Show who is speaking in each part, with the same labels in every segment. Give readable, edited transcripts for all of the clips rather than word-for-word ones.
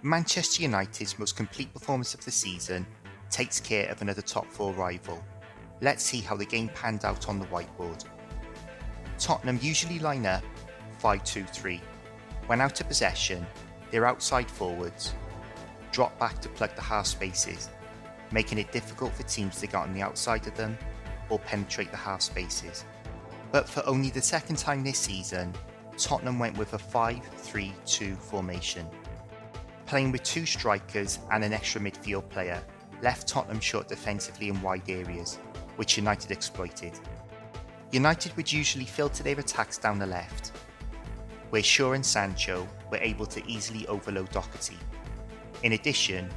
Speaker 1: Manchester United's most complete performance of the season takes care of another top 4 rival. Let's see how the game panned out on the whiteboard. Tottenham usually line up 5-2-3. When out of possession, their outside forwards drop back to plug the half spaces, making it difficult for teams to get on the outside of them or penetrate the half spaces. But for only the second time this season, Tottenham went with a 5-3-2 formation. Playing with 2 strikers and an extra midfield player left Tottenham short defensively in wide areas, which United exploited. United would usually filter their attacks down the left, where Shaw and Sancho were able to easily overload Doherty. In addition,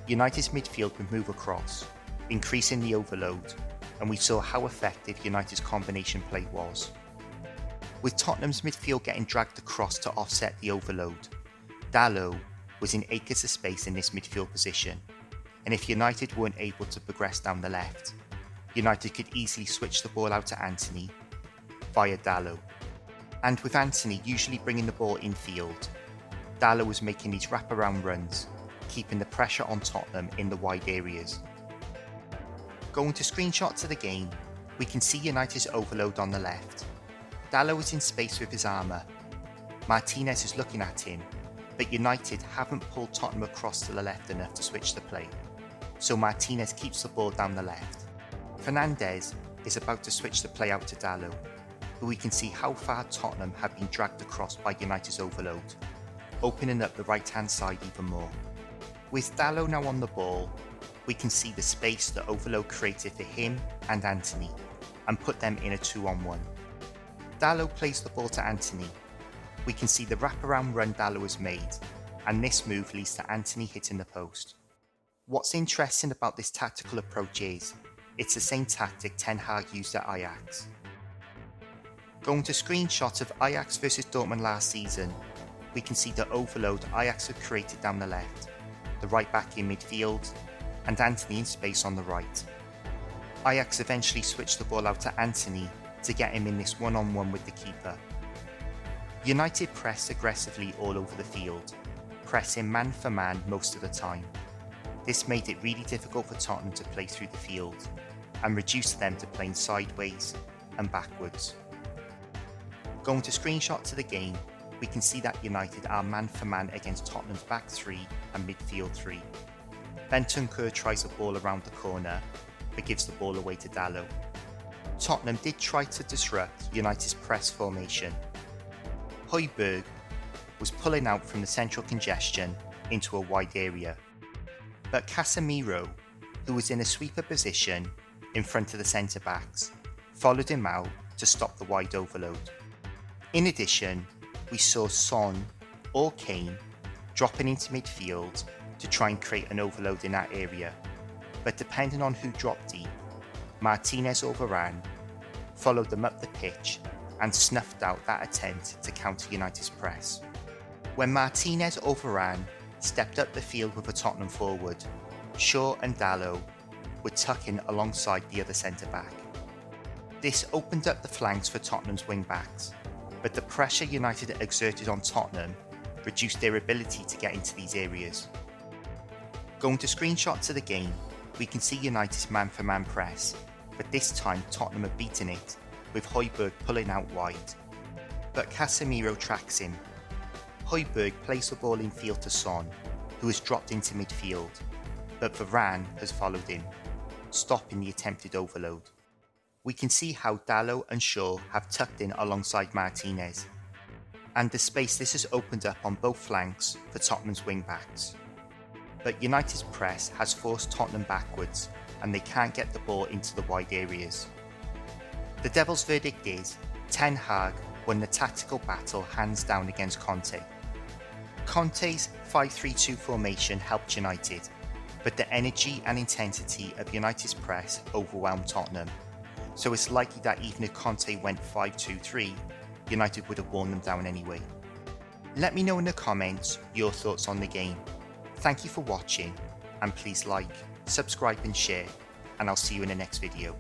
Speaker 1: United's midfield would move across, increasing the overload, and we saw how effective United's combination play was. With Tottenham's midfield getting dragged across to offset the overload, Dalot was in acres of space in this midfield position, and if United weren't able to progress down the left, United could easily switch the ball out to Antony via Dalot. And with Antony usually bringing the ball infield, Dalot was making these wraparound runs, keeping the pressure on Tottenham in the wide areas. Going to screenshots of the game, we can see United's overload on the left. Dalot is in space with his armour. Martinez is looking at him, but United haven't pulled Tottenham across to the left enough to switch the play, so Martinez keeps the ball down the left. Fernandes is about to switch the play out to Dalot, but we can see how far Tottenham have been dragged across by United's overload, opening up the right-hand side even more. With Dalot now on the ball, we can see the space the overload created for him and Antony, and put them in a 2-on-1. Dalot plays the ball to Antony. We can see the wraparound run Dalot has made, and this move leads to Antony hitting the post. What's interesting about this tactical approach is, it's the same tactic Ten Hag used at Ajax. Going to screenshots of Ajax vs Dortmund last season, we can see the overload Ajax had created down the left, the right back in midfield, and Antony in space on the right. Ajax eventually switched the ball out to Antony to get him in this 1-on-1 with the keeper. United pressed aggressively all over the field, pressing man for man most of the time. This made it really difficult for Tottenham to play through the field, and reduced them to playing sideways and backwards. Going to screenshots of the game, we can see that United are man for man against Tottenham's back 3 and midfield 3. Bentancur tries a ball around the corner, but gives the ball away to Dalot. Tottenham did try to disrupt United's press formation. Højbjerg was pulling out from the central congestion into a wide area, but Casemiro, who was in a sweeper position in front of the centre-backs, followed him out to stop the wide overload. In addition, we saw Son or Kane dropping into midfield to try and create an overload in that area, but depending on who dropped deep, Martinez or Varane followed them up the pitch and snuffed out that attempt to counter United's press. When Martinez or Varane stepped up the field with a Tottenham forward, Shaw and Dalot would tuck in alongside the other centre-back. This opened up the flanks for Tottenham's wing-backs, but the pressure United exerted on Tottenham reduced their ability to get into these areas. Going to screenshots of the game, we can see United's man-for-man press, but this time Tottenham have beaten it, with Højbjerg pulling out wide. But Casemiro tracks him. Højbjerg plays the ball in field to Son, who has dropped into midfield, but Varane has followed him, stopping the attempted overload. We can see how Dalot and Shaw have tucked in alongside Martinez, and the space this has opened up on both flanks for Tottenham's wing-backs. But United's press has forced Tottenham backwards, and they can't get the ball into the wide areas. The Devils' verdict is, Ten Hag won the tactical battle hands down against Conte. Conte's 5-3-2 formation helped United, but the energy and intensity of United's press overwhelmed Tottenham, so it's likely that even if Conte went 5-2-3, United would have worn them down anyway. Let me know in the comments your thoughts on the game. Thank you for watching, and please like, subscribe and share, and I'll see you in the next video.